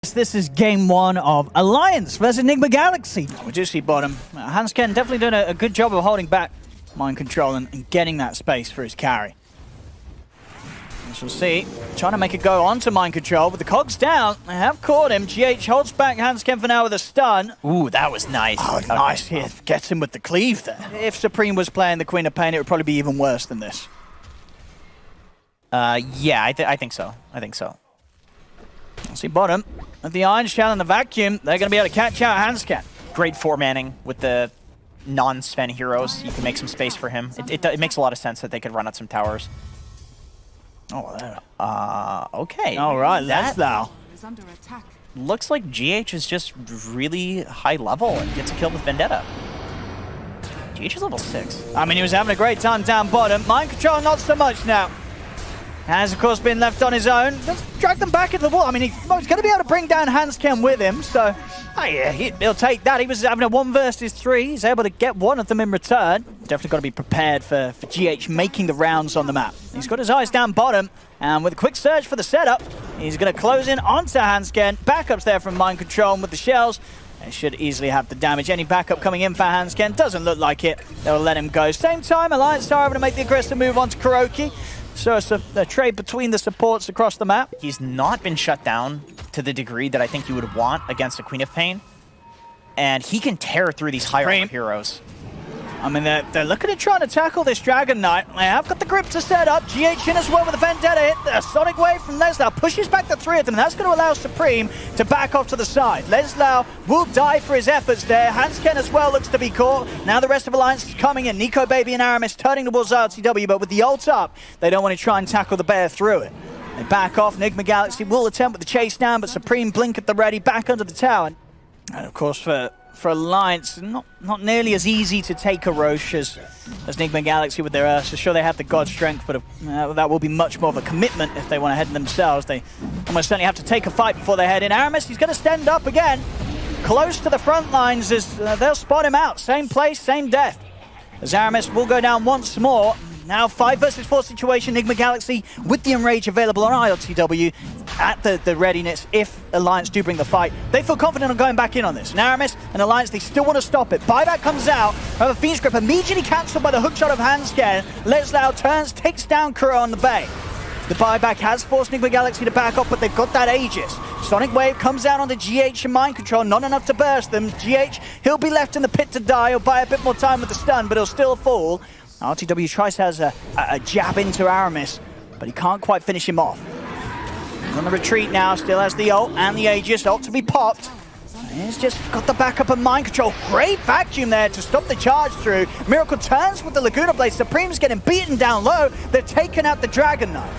This is game one of Alliance versus NIGMA Galaxy. We do see bottom. Hansken definitely doing a good job of holding back mind control and getting that space for his carry. As we'll see, trying to make it go onto mind control, but the cogs down. They have caught him. GH holds back Hansken for now with a stun. Ooh, that was nice. Oh, nice. He gets him with the cleave there. If Supreme was playing the Queen of Pain, it would probably be even worse than this. Yeah, I think so. I think so. We'll see bottom. With the Iron Shell and the Vacuum, they're going to be able to catch out Hansken. Great four-manning with the non-Sven heroes. You can make some space for him. It makes a lot of sense that they could run out some towers. Oh, there. Okay. All right, that's now. Looks like GH is just really high level and gets a kill with Vendetta. GH is level 6. I mean, he was having a great time down bottom. Mind control, not so much now. Has, of course, been left on his own. Let's drag them back into the wall. I mean, he's going to be able to bring down Hansken with him, so yeah, he'll take that. He was having a 1 versus 3. He's able to get one of them in return. Definitely got to be prepared for GH making the rounds on the map. He's got his eyes down bottom, and with a quick surge for the setup, he's going to close in onto Hansken. Backups there from mind control, and with the shells, they should easily have the damage. Any backup coming in for Hansken doesn't look like it. They'll let him go. Same time, Alliance are able to make the aggressive move onto Kuroki. So it's a trade between the supports across the map. He's not been shut down to the degree that I think you would want against a Queen of Pain. And he can tear through these higher heroes. I mean, they're looking at trying to tackle this Dragon Knight. They have got the grip to set up. GH in as well with a Vendetta hit. A Sonic Wave from Leslau pushes back the 3 of them. That's going to allow Supreme to back off to the side. Leslau will die for his efforts there. Hansken as well looks to be caught. Now the rest of Alliance is coming in. Nico Baby and Aramis turning towards RTW, but with the ult up, they don't want to try and tackle the bear through it. They back off. NIGMA Galaxy will attempt with the chase down, but Supreme blink at the ready, back under the tower. And of course, for Alliance, not nearly as easy to take a Roche as NIGMA Galaxy with their Ursa. Sure, they have the God Strength, but that will be much more of a commitment if they want to head in themselves. They almost certainly have to take a fight before they head in. Aramis, he's going to stand up again, close to the front lines as they'll spot him out. Same place, same death. As Aramis will go down once more. Now 5 versus 4 situation, NIGMA Galaxy with the Enrage available on ILTW at the readiness if Alliance do bring the fight. They feel confident on going back in on this. And Aramis and Alliance, they still want to stop it. Buyback comes out, however Fiend's Grip immediately cancelled by the hookshot of Hansken. Leslau turns, takes down Kuro on the bay. The buyback has forced NIGMA Galaxy to back up, but they've got that Aegis. Sonic Wave comes out onto GH and mind control, not enough to burst them. GH, he'll be left in the pit to die. He'll buy a bit more time with the stun, but he'll still fall. RTW tries to have a jab into Aramis, but he can't quite finish him off. He's on the retreat now, still has the ult and the Aegis, ult to be popped. He's just got the backup of mind control. Great vacuum there to stop the charge through. Miracle turns with the Laguna Blade. Supreme's getting beaten down low. They're taking out the Dragon Knight.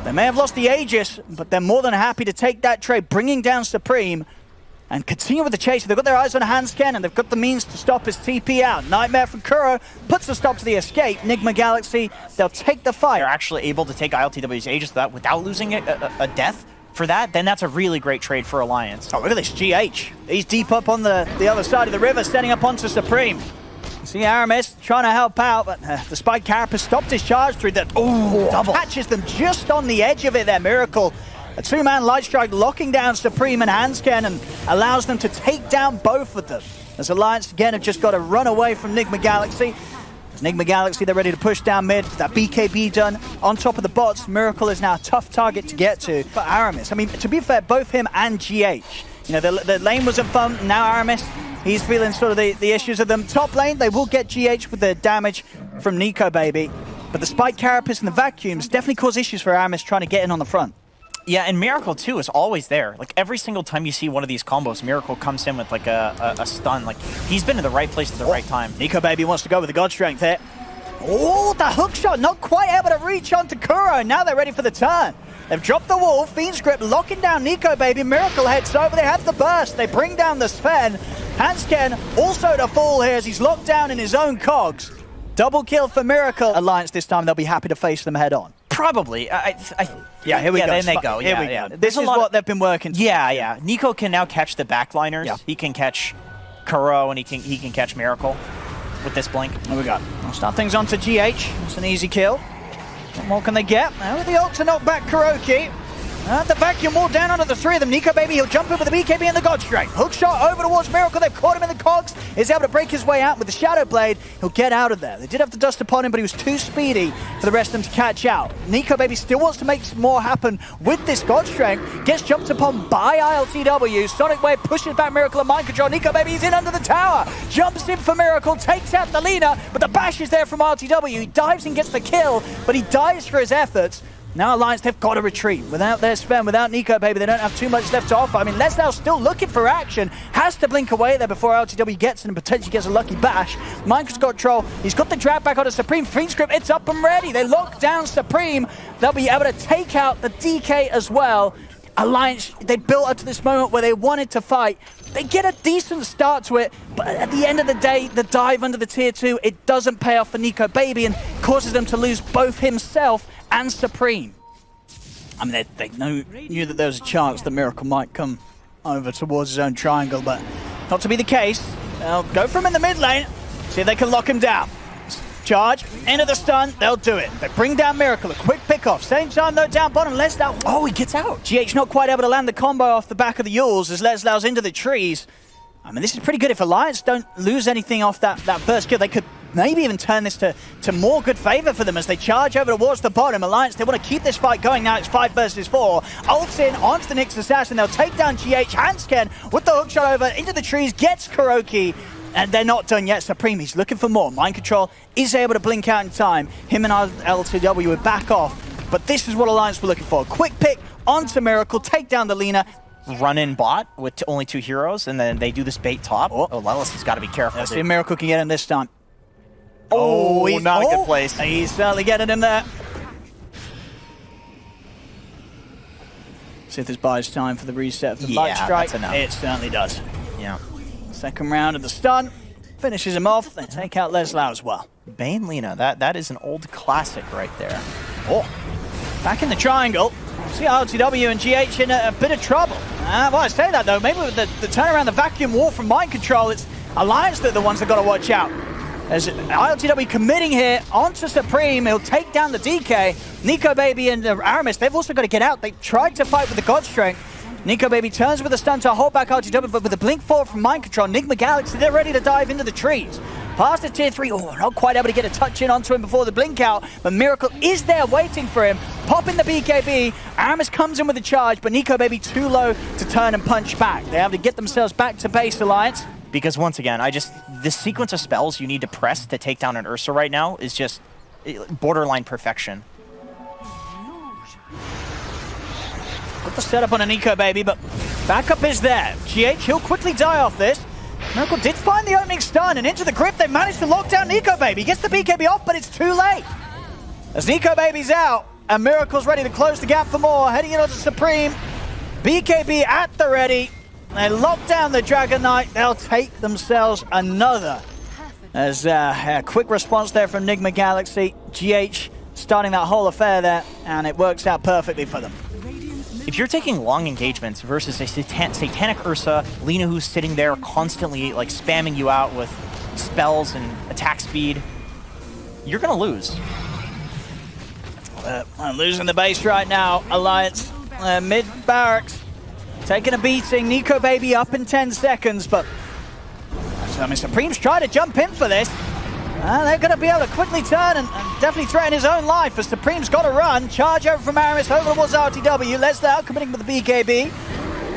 They may have lost the Aegis, but they're more than happy to take that trade, bringing down Supreme and continue with the chase. They've got their eyes on Hansken, and they've got the means to stop his TP out. Nightmare from Kuro puts a stop to the escape. NIGMA Galaxy, they'll take the fight. They're actually able to take ILTW's Aegis without losing a death for that. Then that's a really great trade for Alliance. Oh, look at this GH. He's deep up on the other side of the river, setting up onto Supreme. See Aramis trying to help out, but the Spike Carapace stopped his charge through that. Oh, double. Catches them just on the edge of it there, Miracle. A 2-man light strike locking down Supreme and Hansken and allows them to take down both of them. As Alliance again have just got to run away from NIGMA Galaxy. As NIGMA Galaxy, they're ready to push down mid. That BKB done on top of the bots. Miracle is now a tough target to get to for Aramis. I mean, to be fair, both him and GH. You know, the lane wasn't fun. Now Aramis, he's feeling sort of the issues of them. Top lane, they will get GH with the damage from Nico Baby. But the Spike Carapace and the Vacuums definitely cause issues for Aramis trying to get in on the front. Yeah, and Miracle, too, is always there. Like, every single time you see one of these combos, Miracle comes in with, like, a stun. Like, he's been in the right place at the right time. Nico Baby wants to go with the God Strength there. Oh, the hook shot, not quite able to reach onto Kuro. Now they're ready for the turn. They've dropped the wall. Fiend's Grip locking down Nico Baby. Miracle heads over. They have the burst. They bring down the Sven. Hansken also to fall here as he's locked down in his own cogs. Double kill for Miracle. Alliance this time, they'll be happy to face them head on. Probably. Yeah, here we go. Then they go. Here we go. This is what they've been working to. Yeah. Nico can now catch the backliners. Yeah. He can catch Kuro, and he can catch Miracle with this blink. There we go. I'll start things on to GH. It's an easy kill. What more can they get? Now with the ult to knock back Kuroki. The vacuum wall down onto the three of them. Nico Baby, he'll jump in with the BKB and the God Strength. Hook shot over towards Miracle. They've caught him in the cogs. He's able to break his way out with the Shadow Blade. He'll get out of there. They did have the dust upon him, but he was too speedy for the rest of them to catch out. Nico Baby still wants to make more happen with this God Strength. Gets jumped upon by ILTW. Sonic Wave pushes back Miracle and Mind Control. Nico Baby is in under the tower. Jumps in for Miracle. Takes out the Lina, but the bash is there from ILTW. He dives and gets the kill, but he dies for his efforts. Now Alliance, they've got to retreat. Without their Sven, without Nico Baby, they don't have too much left to offer. I mean, Leslow's still looking for action. Has to blink away there before LTW gets in and potentially gets a lucky bash. Minecraft's got control. He's got the drag back onto Supreme. Fiend Script, it's up and ready. They lock down Supreme. They'll be able to take out the DK as well. Alliance, they built up to this moment where they wanted to fight. They get a decent start to it, but at the end of the day, the dive under the tier 2, it doesn't pay off for Nico Baby and causes them to lose both himself and Supreme. I mean, they knew that there was a chance that Miracle might come over towards his own triangle, but not to be the case. They'll go for him in the mid lane, see if they can lock him down. Charge, into the stun, they'll do it. They bring down Miracle, a quick pick-off. Same time, though, down bottom, Leslau. Oh, he gets out. GH not quite able to land the combo off the back of the Yules as Leslau's into the trees. I mean, this is pretty good. If Alliance don't lose anything off that first kill, they could maybe even turn this to more good favor for them as they charge over towards the bottom. Alliance, they want to keep this fight going now. It's 5 versus 4. Ults in onto the Nyx Assassin. They'll take down GH. Hansken with the hook shot over into the trees, gets Kuroki. And they're not done yet. Supreme, he's looking for more. Mind Control is able to blink out in time. Him and LTW would back off. But this is what Alliance were looking for. Quick pick onto Miracle, take down the Lina. Run in bot with only 2 heroes, and then they do this bait top. Oh, Lelis has got to be careful. Let's see if Miracle can get him this time. He's not a good place. He's certainly getting him there. See if this buys time for the reset of the Light Strike. It certainly does. Yeah. Second round of the stun. Finishes him off. They take out Leslau as well. Bane Lina, that is an old classic right there. Oh, back in the triangle. See RTW and GH in a bit of trouble. Well, I say that though, maybe with the turnaround, the vacuum wall from Mind Control, it's Alliance that are the ones that got to watch out. As ILTW committing here onto Supreme, he'll take down the DK. Nico Baby and Aramis, they've also got to get out. They tried to fight with the God Strength. Nico Baby turns with a stun to hold back RTW, but with a blink forward from Mind Control, NIGMA Galaxy, they're ready to dive into the trees. Past the tier 3, not quite able to get a touch in onto him before the blink out, but Miracle is there waiting for him. Popping the BKB, Aramis comes in with a charge, but Nico Baby too low to turn and punch back. They have to get themselves back to base, Alliance. Because once again, this sequence of spells you need to press to take down an Ursa right now is just borderline perfection. Got the setup on a Nico Baby, but backup is there. GH, he'll quickly die off this. Miracle did find the opening stun, and into the grip, they managed to lock down Nico Baby. Gets the BKB off, but it's too late. As Nico Baby's out, and Miracle's ready to close the gap for more, heading in onto Supreme. BKB at the ready. They lock down the Dragon Knight. They'll take themselves another. As a quick response there from NIGMA Galaxy. GH starting that whole affair there, and it works out perfectly for them. If you're taking long engagements versus a Satanic Ursa, Lina who's sitting there constantly like spamming you out with spells and attack speed, you're gonna lose. I'm losing the base right now. Alliance mid barracks taking a beating. Nico Baby up in 10 seconds, but I mean, Supreme's trying to jump in for this. They're going to be able to quickly turn and definitely threaten his own life as Supreme's got to run. Charge over from Aramis, over towards RTW. Leslau committing with the BKB.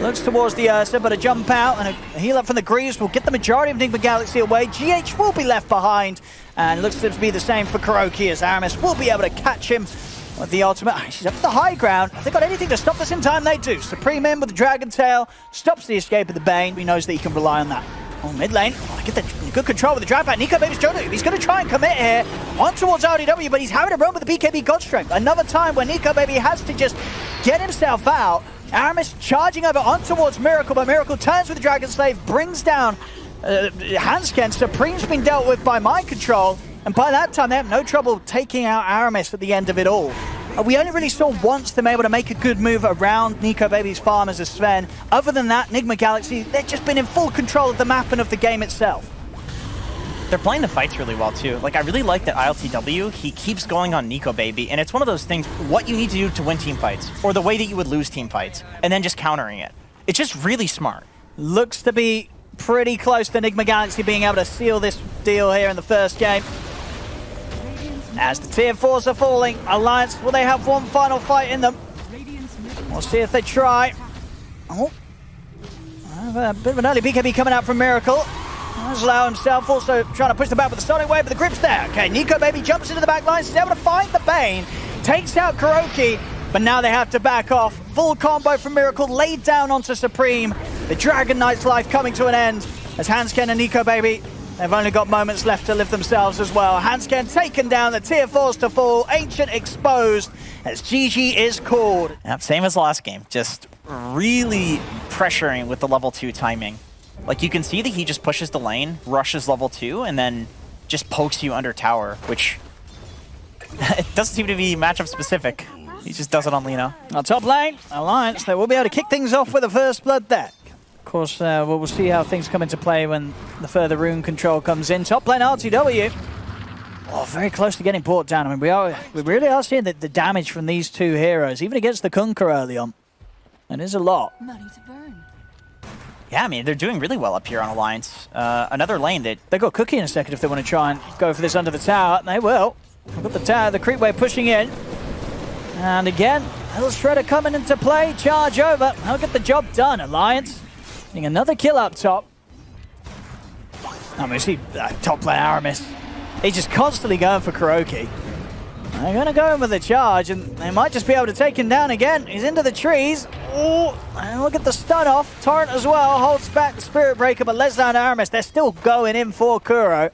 Looks towards the Ursa, but a jump out and a heal up from the Greaves will get the majority of NIGMA Galaxy away. GH will be left behind, and it looks to be the same for Kuroki as Aramis will be able to catch him with the ultimate. She's up to the high ground. If they've got anything to stop this in time, they do. Supreme in with the Dragon Tail, stops the escape of the Bane. He knows that he can rely on that. Oh, mid lane. Get the good control with the drag back. Nico Baby's Jono. He's going to try and commit here on towards RDW, but he's having to run with the BKB God Strength. Another time where Nico Baby has to just get himself out. Aramis charging over on towards Miracle, but Miracle turns with the Dragon Slave, brings down Hansken. Supreme's been dealt with by Mind Control, and by that time they have no trouble taking out Aramis at the end of it all. We only really saw once them able to make a good move around Nico Baby's farm as a Sven. Other than that, NIGMA Galaxy, they've just been in full control of the map and of the game itself. They're playing the fights really well, too. Like, I really like that ILTW, he keeps going on Nico Baby, and it's one of those things, what you need to do to win team fights, or the way that you would lose team fights, and then just countering it. It's just really smart. Looks to be pretty close to NIGMA Galaxy being able to seal this deal here in the first game. As the tier 4s are falling, Alliance, will they have one final fight in them? We'll see if they try. Oh, a bit of an early BKB coming out from Miracle. Laszlo himself also trying to push the back with the Sonic Wave, but the grip's there. Okay, Nico Baby jumps into the back lines. He's able to find the Bane, takes out KuroKy, but now they have to back off. Full combo from Miracle laid down onto Supreme. The Dragon Knight's life coming to an end as Hansken and Nico Baby, they've only got moments left to live themselves as well. Hansken taken down, the tier 4s to fall, Ancient exposed as GG is called. Yep, same as last game, just really pressuring with the level 2 timing. Like, you can see that he just pushes the lane, rushes level 2, and then just pokes you under tower, which it doesn't seem to be matchup specific. He just does it on Lino. On top lane, Alliance, they will be able to kick things off with the first blood there. Of course, we'll see how things come into play when the further rune control comes in. Top lane RTW. Oh, very close to getting brought down. I mean, we really are seeing the damage from these two heroes, even against the Kunkka early on. It is a lot. Money to burn. Yeah, I mean, they're doing really well up here on Alliance. Another lane that... They've got Cookie in a second if they want to try and go for this under the tower. And they will. They've got the tower, the creep wave pushing in. And again, little Shredder coming into play. Charge over. They'll get the job done. Alliance getting another kill up top. I mean, see top lane Aramis. He's just constantly going for KuroKy. They're going to go in with a charge, and they might just be able to take him down again. He's into the trees. Oh, and look at the stun off. Torrent as well holds back the Spirit Breaker, but lets down Aramis. They're still going in for Kuro.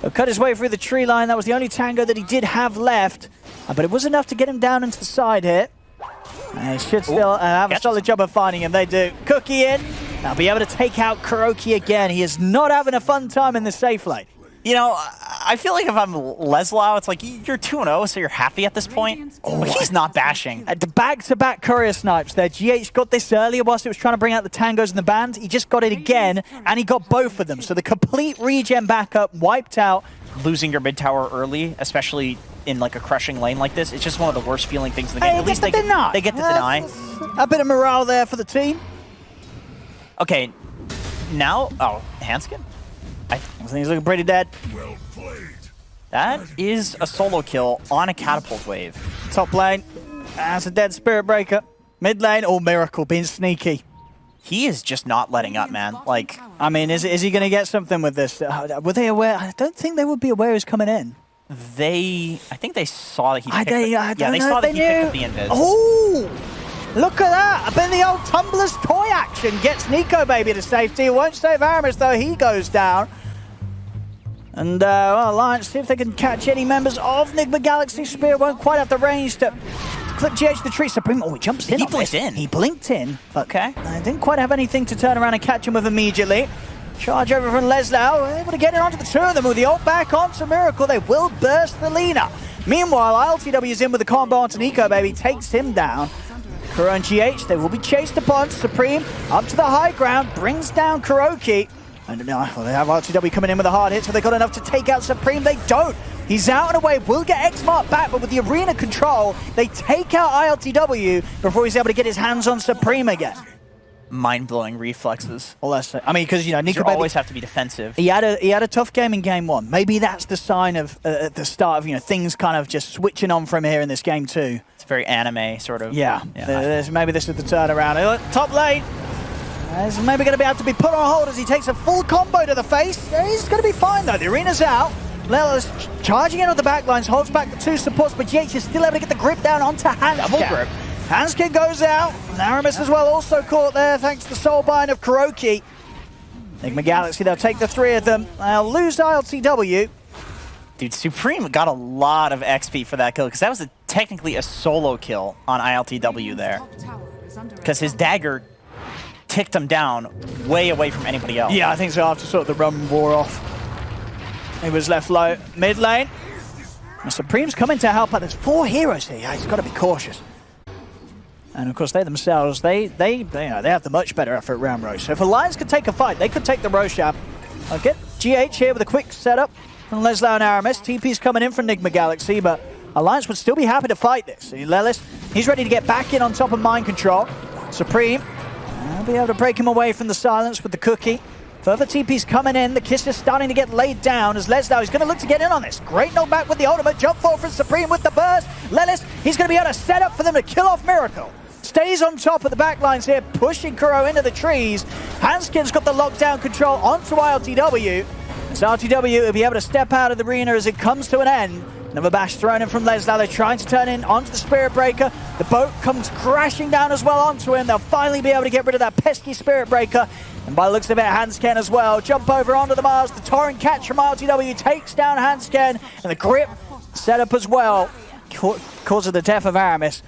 He'll cut his way through the tree line. That was the only tango that he did have left, but it was enough to get him down into the side here. They should still have a solid job of finding him. They do. Cookie in. They'll be able to take out KuroKy again. He is not having a fun time in the safe lane. You know, I feel like if I'm Laszlo, it's like, you're 2-0, so you're happy at this point. Oh, he's not bashing. At the back-to-back courier snipes there. GH got this earlier whilst it was trying to bring out the tangos and the band. He just got it again, and he got both of them. So the complete regen backup wiped out. Losing your mid tower early, especially in like a crushing lane like this, it's just one of the worst feeling things in the game. At least they get to deny. A bit of morale there for the team. Okay, now, oh, Hansken? I think he's looking pretty dead. Well played. That is a solo kill on a catapult wave. Top lane, that's a dead Spirit Breaker. Mid lane, oh, Miracle being sneaky. He is just not letting up, man. Like, I mean, is he going to get something with this? Were they aware? I don't think they would be aware he's coming in. I think they saw that he picked they saw that he picked up the invis. Oh! Look at that! A bit of the old Tumbler's toy action gets Nico Baby to safety. It won't save Aramis, though. He goes down. And, well, Alliance, see if they can catch any members of NIGMA Galaxy. Spear won't quite have the range to clip GH the tree. Supreme, oh, he jumps in. He blinked in. He blinked in. But okay. I didn't quite have anything to turn around and catch him with immediately. Charge over from Laszlo, able to get it onto the two of them with the ult back onto Miracle. They will burst the Lina. Meanwhile, ILTW is in with the combo onto Nico Baby, takes him down. Kuro and GH, they will be chased upon. Supreme up to the high ground, brings down KuroKy. And well, they have RTW coming in with a hard hit, so they got enough to take out Supreme. They don't. He's out and away, will get X-Mark back, but with the arena control, they take out ILTW before he's able to get his hands on Supreme again. Mind-blowing reflexes. Well, that's it. I mean, because, you know, Nico Baby always have to be defensive. He had a tough game in game one. Maybe that's the sign of at the start of, you know, things kind of just switching on from here in this game too. It's very anime sort of. Yeah. Maybe this is the turnaround. Top lane. Is maybe going to be able to be put on hold as he takes a full combo to the face. He's going to be fine though. The arena's out. Lella's charging in on the back lines, holds back the two supports, but GH is still able to get the grip down onto Hansken. Double grip. Hansken goes out. Aramis as well also caught there thanks to the soulbind of KuroKy. NIGMA Galaxy, they'll take the three of them. They'll lose ILTW. Dude, Supreme got a lot of XP for that kill because that was technically a solo kill on ILTW there. Because his dagger ticked him down way away from anybody else. Yeah, I think so after sort of the run wore off. He was left low. Mid lane. And Supreme's coming to help out. There's 4 heroes here. Yeah, he's got to be cautious. And of course, they themselves, they have the much better effort round Roche. So if Alliance could take a fight, they could take the Roche out. Okay, GH here with a quick setup from Leslau and Aramis. TP's coming in from NIGMA Galaxy, but Alliance would still be happy to fight this. Lelis, he's ready to get back in on top of Mind Control. Supreme, will be able to break him away from the silence with the cookie. Further TP's coming in. The kiss is starting to get laid down as Leslau is going to look to get in on this. Great knockback with the ultimate. Jump forward from Supreme with the burst. Lelis, he's going to be able to set up for them to kill off Miracle. Stays on top of the backlines here, pushing Kuro into the trees. Hanskin's got the lockdown control onto RTW. So RTW will be able to step out of the arena as it comes to an end. Another bash thrown in from Leslau. They're trying to turn in onto the Spirit Breaker. The boat comes crashing down as well onto him. They'll finally be able to get rid of that pesky Spirit Breaker. And by the looks of it, Hansken as well. Jump over onto the Mars. The Torrent catch from RTW takes down Hansken. And the grip set up as well. Cause of the death of Aramis.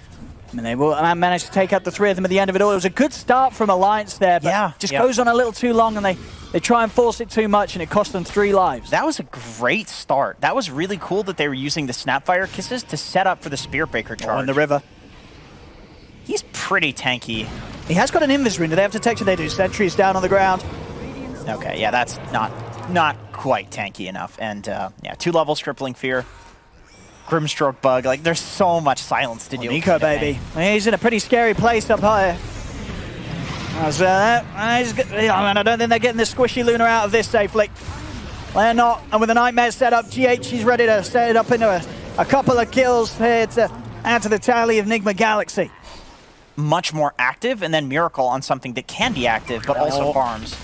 And they will manage to take out the three of them at the end of it all. It was a good start from Alliance there, but just goes on a little too long, and they try and force it too much, and it cost them 3 lives. That was a great start. That was really cool that they were using the Snapfire Kisses to set up for the Spirit Breaker charge. In the river. He's pretty tanky. He has got an invis ring. Do they have detection? They do. Sentries down on the ground. Okay, yeah, that's not quite tanky enough. And yeah, 2 levels, Crippling Fear. Grimstroke Bug, like there's so much silence to deal with. Nico, baby. He's in a pretty scary place up high. I don't think they're getting the squishy Luna out of this safely. They're not. And with a Nightmare set up, GH, he's ready to set it up into a couple of kills here to add to the tally of NIGMA Galaxy. Much more active, and then Miracle on something that can be active, but also farms.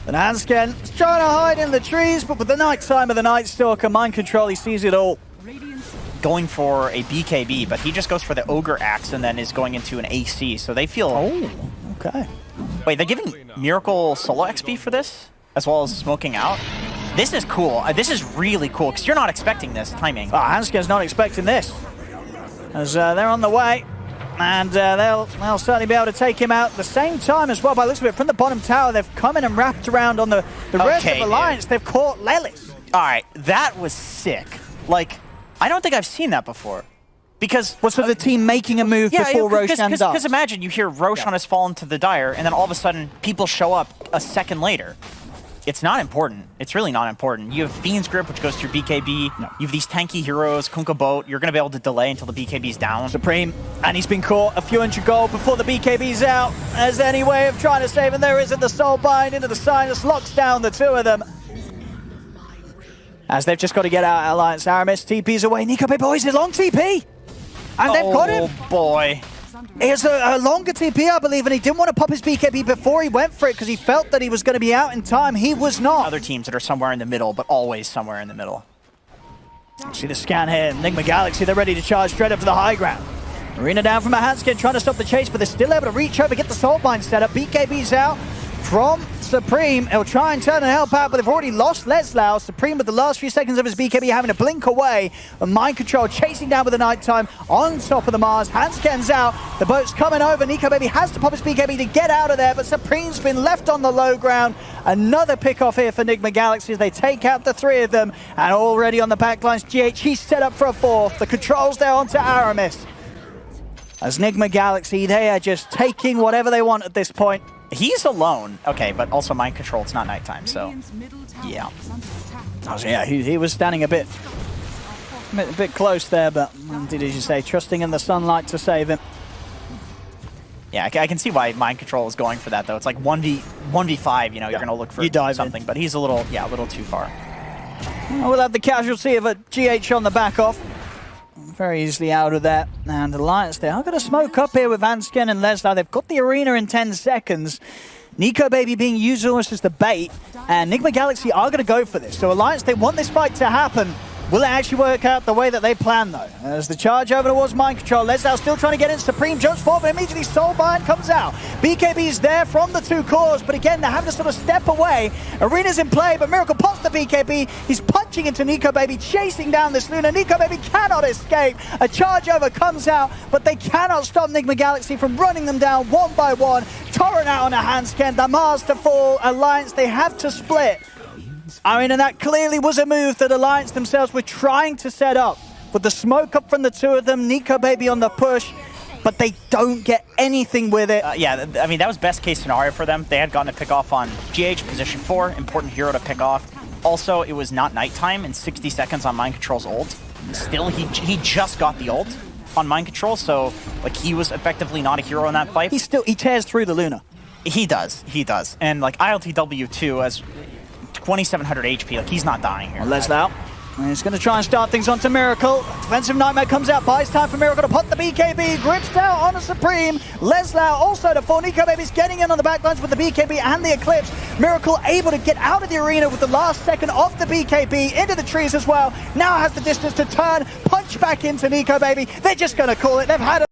And Hansken is trying to hide in the trees, but with the nighttime of the Night Stalker, Mind Control, he sees it all. Going for a BKB, but he just goes for the Ogre Axe and then is going into an AC, so they feel... Oh, okay. Wait, they're giving Miracle solo XP for this, as well as smoking out? This is cool. This is really cool, because you're not expecting this timing. Oh, Hansken's not expecting this. As they're on the way, and they'll certainly be able to take him out at the same time as well. By the looks of it, from the bottom tower, they've come in and wrapped around on the rest of Alliance. They've caught Lelis. All right, that was sick. Like... I don't think I've seen that before. Because... What's with the team making a move before Roshan does? Because imagine you hear Roshan has fallen to the Dire, and then all of a sudden, people show up a second later. It's not important. It's really not important. You have Fiend's Grip, which goes through BKB. No. You have these tanky heroes, Kunkka Boat. You're going to be able to delay until the BKB's down. Supreme, and he's been caught a few hundred gold before the BKB's out. As any way of trying to save him, there isn't. The Soul Bind into the Sinus locks down the 2 of them. As they've just got to get out Alliance. Aramis, TP's away. Nico, big boys, a long TP. And they've got him. Oh, boy. It was a longer TP, I believe, and he didn't want to pop his BKB before he went for it because he felt that he was going to be out in time. He was not. Other teams that are somewhere in the middle, but always somewhere in the middle. See the scan here. NIGMA Galaxy, they're ready to charge straight up to the high ground. Arena down from a Hanskin, trying to stop the chase, but they're still able to reach over, get the Soul Bind set up. BKB's out from Supreme. He'll try and turn and help out, but they've already lost Leslau. Supreme with the last few seconds of his BKB having to blink away. And Mind Control chasing down with the nighttime on top of the Mars. Hansken's out. The boat's coming over. Nico Baby has to pop his BKB to get out of there, but Supreme's been left on the low ground. Another pick off here for NIGMA Galaxy as they take out the 3 of them. And already on the backlines, GH, he's set up for a 4th. The controls there onto Aramis. As NIGMA Galaxy, they are just taking whatever they want at this point. He's alone. Okay, but also Mind Control, it's not nighttime, so yeah. Oh, so yeah, he was standing a bit close there, but indeed, as you say, trusting in the sunlight to save him. Yeah, I can see why Mind Control is going for that, though. It's like 1v5, you know, you're going to look for something, but he's a little too far. We'll have the casualty of a GH on the back off. Very easily out of that. And Alliance, they are going to smoke up here with Hansken and Leslau. They've got the arena in 10 seconds. Nico Baby being used almost as the bait. And NIGMA Galaxy are going to go for this. So Alliance, they want this fight to happen. Will it actually work out the way that they plan, though? As the charge over towards Mind Control. Leslau still trying to get in. Supreme jumps forward, but immediately Soul Bind comes out. BKB's there from the 2 cores, but again, they're having to sort of step away. Arena's in play, but Miracle pops the BKB. He's punching into Nico Baby, chasing down this Luna. Nico Baby cannot escape. A charge over comes out, but they cannot stop NIGMA Galaxy from running them down one by one. Torrent out on a Hansken. The Mars to fall. Alliance, they have to split. I mean, and that clearly was a move that Alliance themselves were trying to set up. With the smoke up from the 2 of them, Nico Baby on the push, but they don't get anything with it. Yeah, I mean, that was best case scenario for them. They had gotten a pick off on GH, position 4, important hero to pick off. Also, it was not nighttime and 60 seconds on Mind Control's ult. Still, he just got the ult on Mind Control, so like he was effectively not a hero in that fight. He tears through the Luna. He does. And like ILTW too, as 2700 HP, like he's not dying here. Leslau. He's going to try and start things onto Miracle. Defensive Nightmare comes out, buys time for Miracle to put the BKB. Grips down on a Supreme. Leslau also to fall. Nico Baby's getting in on the backlines with the BKB and the Eclipse. Miracle able to get out of the arena with the last second of the BKB into the trees as well. Now has the distance to turn, punch back into Nico Baby. They're just going to call it. They've had